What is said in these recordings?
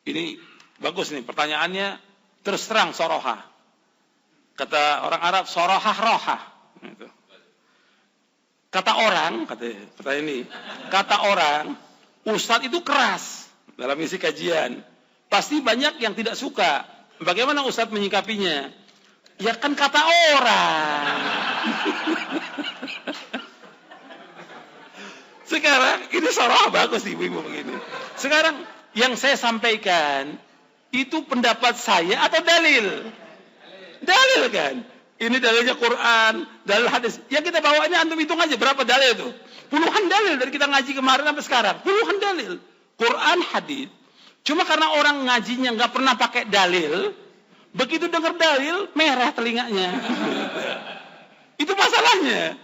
Ini bagus nih pertanyaannya, terus terang soroha. Kata orang Arab sorohah roha. Gitu. Kata orang, kata orang, ustadz itu keras dalam isi kajian. Pasti banyak yang tidak suka. Bagaimana ustadz menyikapinya? Ya kan kata orang. Sekarang ini soroh bagus ibu-ibu begini. Sekarang yang saya sampaikan itu pendapat saya atau dalil? Dalil kan? Ini dalilnya Quran, dalil hadis. Yang kita bawanya antum hitung aja berapa dalil itu. Puluhan dalil dari kita ngaji kemarin sampai sekarang. Puluhan dalil. Quran, hadis. Cuma karena orang ngajinya nggak pernah pakai dalil, begitu dengar dalil merah telinganya. Itu masalahnya.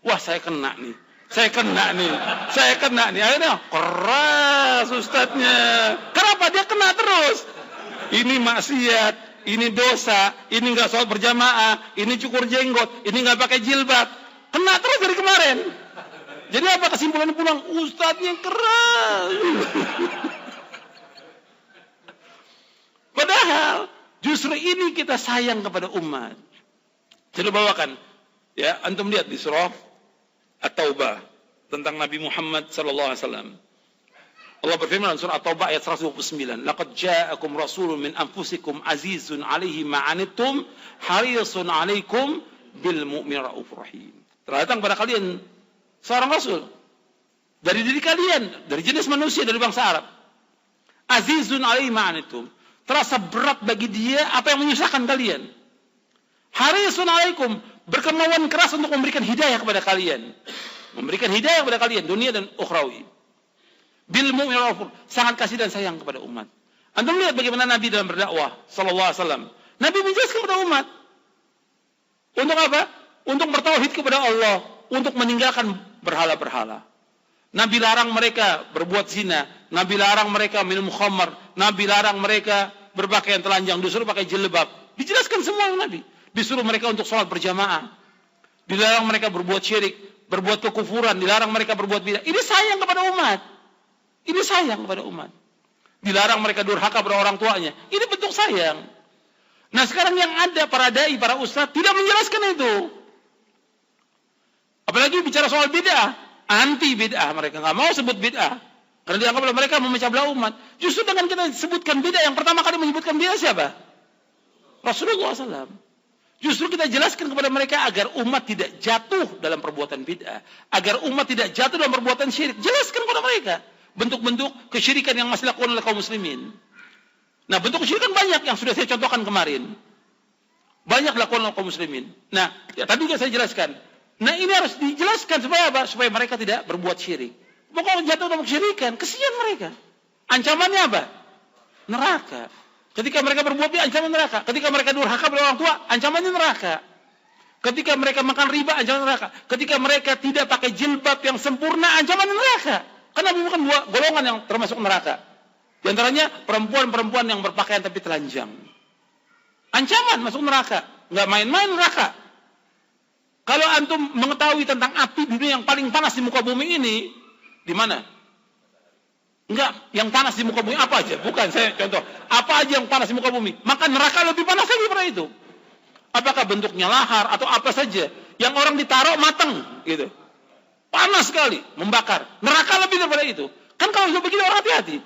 Wah saya kena nih. Akhirnya keras ustadznya. Kenapa dia kena terus? Ini maksiat, ini dosa, ini nggak sholat berjamaah, ini cukur jenggot, ini nggak pakai jilbab. Kena terus dari kemarin. Jadi apa kesimpulan pulang? Ustadznya keras. Padahal justru ini kita sayang kepada umat. Coba bawakan, ya antum lihat di surah At-Taubah tentang Nabi Muhammad sallallahu alaihi wasallam. Allah berfirman dalam surah At-Taubah ayat 129, "Laqad ja'akum rasulun min anfusikum azizun 'alaihi ma 'anittum harisun 'alaikum bil mu'minina raufur rahim." Telah datang pada kalian seorang rasul dari diri kalian, dari jenis manusia, dari bangsa Arab. Azizun 'alaihi ma 'anittum. Terasa berat bagi dia apa yang menyusahkan kalian. Harisun 'alaikum, berkemauan keras untuk memberikan hidayah kepada kalian. Memberikan hidayah kepada kalian dunia dan ukhrawi. Bil mu'minina raufur, sangat kasih dan sayang kepada umat. Antum lihat bagaimana Nabi dalam berdakwah sallallahu alaihi wasallam. Nabi menjelaskan kepada umat. Untuk apa? Untuk bertauhid kepada Allah, untuk meninggalkan berhala-berhala. Nabi larang mereka berbuat zina, Nabi larang mereka minum khamar, Nabi larang mereka berpakaian telanjang, disuruh pakai jilbab. Dijelaskan semua oleh Nabi. Disuruh mereka untuk sholat berjamaah. Dilarang mereka berbuat syirik, berbuat kekufuran, dilarang mereka berbuat bidah. Ini sayang kepada umat. Ini sayang kepada umat. Dilarang mereka durhaka pada orang tuanya. Ini bentuk sayang. Nah sekarang yang ada para dai, para ustadz tidak menjelaskan itu. Apalagi bicara soal bid'ah, anti bid'ah, mereka nggak mau sebut bid'ah karena dianggap oleh mereka memecah belah umat. Justru dengan kita sebutkan bid'ah, yang pertama kali menyebutkan bid'ah siapa? Rasulullah SAW. Justru kita jelaskan kepada mereka agar umat tidak jatuh dalam perbuatan bid'ah, agar umat tidak jatuh dalam perbuatan syirik. Jelaskan kepada mereka bentuk-bentuk kesyirikan yang masih dilakukan oleh kaum muslimin. Nah, bentuk kesyirikan banyak yang sudah saya contohkan kemarin. Banyak dilakukan oleh kaum muslimin. Nah, ya, tadi juga saya jelaskan. Nah, ini harus dijelaskan supaya apa? Supaya mereka tidak berbuat syirik. Pokoknya jatuh dalam kesyirikan, kesian mereka. Ancamannya apa? Neraka. Ketika mereka berbuat dia ancaman neraka. Ketika mereka durhaka pada orang tua, ancamannya neraka. Ketika mereka makan riba, ancaman neraka. Ketika mereka tidak pakai jilbab yang sempurna, ancaman neraka. Karena bukan dua golongan yang termasuk neraka. Di antaranya perempuan-perempuan yang berpakaian tapi telanjang. Ancaman masuk neraka. Nggak main-main neraka. Kalau antum mengetahui tentang api dunia yang paling panas di muka bumi ini, di mana? Enggak, yang panas di muka bumi apa aja? Bukan, saya contoh. Apa aja yang panas di muka bumi? Maka neraka lebih panas lagi daripada itu. Apakah bentuknya lahar atau apa saja yang orang ditaruh matang gitu. Panas sekali, membakar. Neraka lebih daripada itu. Kan kalau sudah begini orang hati-hati.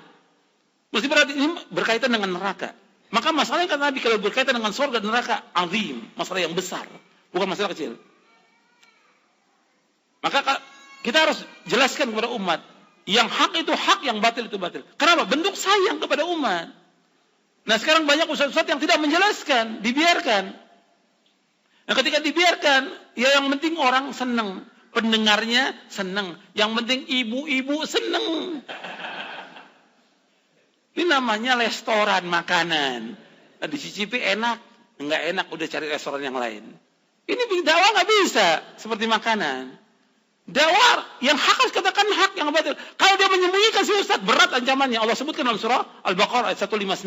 Mesti berarti ini berkaitan dengan neraka. Maka masalahnya kata Nabi kalau berkaitan dengan surga dan neraka, azim, masalah yang besar, bukan masalah kecil. Maka kita harus jelaskan kepada umat, yang hak itu hak, yang batil itu batil. Kenapa? Bentuk sayang kepada umat. Nah sekarang banyak ustaz-ustaz yang tidak menjelaskan, dibiarkan. Nah ketika dibiarkan, ya yang penting orang senang. Pendengarnya senang. Yang penting ibu-ibu senang. Ini namanya restoran makanan. Nah, dicicipi enak. Enggak enak, udah cari restoran yang lain. Ini dakwah nggak bisa seperti makanan. Dakwah yang hak harus katakan hak, yang batil. Kalau dia menyembunyikan si ustaz, berat ancamannya. Allah sebutkan dalam surah Al-Baqarah ayat 159.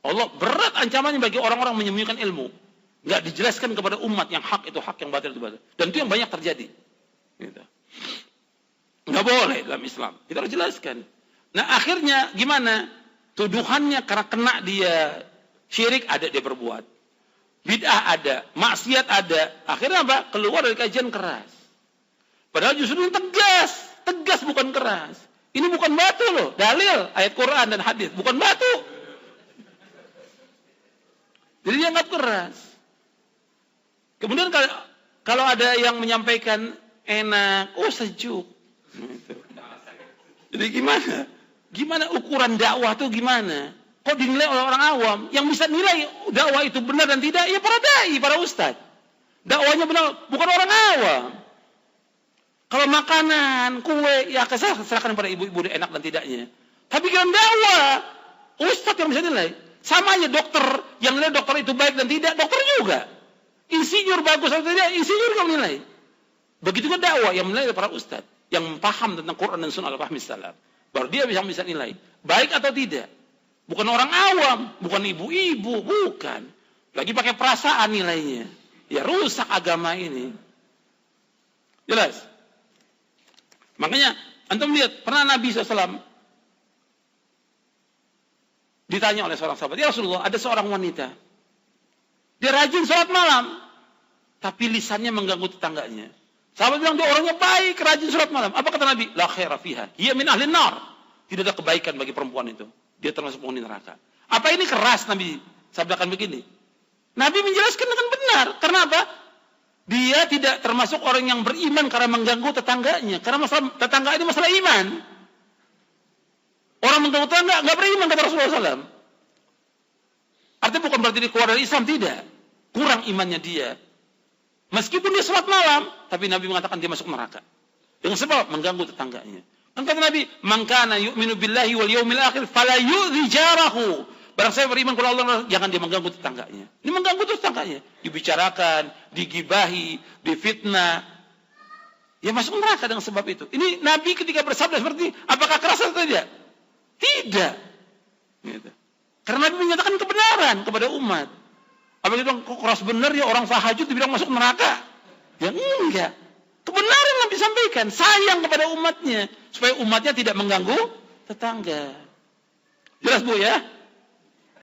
Allah berat ancamannya bagi orang-orang menyembunyikan ilmu. Nggak dijelaskan kepada umat yang hak itu hak, yang batil itu batil. Dan itu yang banyak terjadi. Gitu. Nggak boleh dalam Islam. Kita harus jelaskan. Nah akhirnya gimana? Tuduhannya karena kena dia syirik ada dia berbuat. Bid'ah ada, maksiat ada. Akhirnya apa? Keluar dari kajian keras. Padahal justru ini tegas bukan keras. Ini bukan batu loh, dalil ayat Quran dan hadis, bukan batu. Jadi dia anggap keras. Kemudian kalau ada yang menyampaikan enak, sejuk. Jadi gimana? Gimana ukuran dakwah itu gimana? Kok dinilai oleh orang awam? Yang bisa nilai dakwah itu benar dan tidak, ya para dai, para ustadz. Dakwahnya benar, bukan orang awam. Kalau makanan, kue, ya serahkan pada ibu-ibu enak dan tidaknya. Tapi kalau dakwah, ustadz yang bisa nilai. Sama aja dokter, yang nilai dokter itu baik dan tidak, dokter juga. Insinyur bagus atau tidak, insinyur yang nilai. Begitu kan dakwah yang menilai para ustadz, yang paham tentang Quran dan Sunnah al-Fahmi salam. Baru dia bisa nilai, baik atau tidak. Bukan orang awam, bukan ibu-ibu, bukan. Lagi pakai perasaan nilainya. Ya rusak agama ini. Jelas? Makanya, antum lihat, pernah Nabi SAW ditanya oleh seorang sahabat, ya Rasulullah, ada seorang wanita. Dia rajin sholat malam, tapi lisannya mengganggu tetangganya. Sahabat bilang, dia orangnya baik, rajin sholat malam. Apa kata Nabi? La khaira fiha, hiya min ahli nar. Tidak ada kebaikan bagi perempuan itu. Dia termasuk penghuni neraka. Apa ini keras Nabi sabdakan begini? Nabi menjelaskan dengan benar. Karena apa? Dia tidak termasuk orang yang beriman karena mengganggu tetangganya. Karena masalah tetangga ini masalah iman. Orang mengganggu tetangga nggak beriman kata Rasulullah SAW. Artinya bukan berarti dia keluar dari Islam, tidak. Kurang imannya dia. Meskipun dia sholat malam, tapi Nabi mengatakan dia masuk neraka. Dengan sebab mengganggu tetangganya. Kan kata Nabi, "Man kana yu'minu billahi wal yawmil akhir fala yu'dhi jarahu." Barang saya beriman kepada Allah, jangan dia mengganggu tetangganya. Ini mengganggu tetangganya, dibicarakan, digibahi, difitnah. Ya masuk neraka dengan sebab itu. Ini Nabi ketika bersabda seperti ini, apakah keras atau tidak? Tidak. Gitu. Karena Nabi menyatakan kebenaran kepada umat. Apa dia bilang, kok keras benar ya orang tahajud dibilang masuk neraka? Ya enggak. Kebenaran Nabi sampaikan, sayang kepada umatnya supaya umatnya tidak mengganggu tetangga. Jelas Bu ya?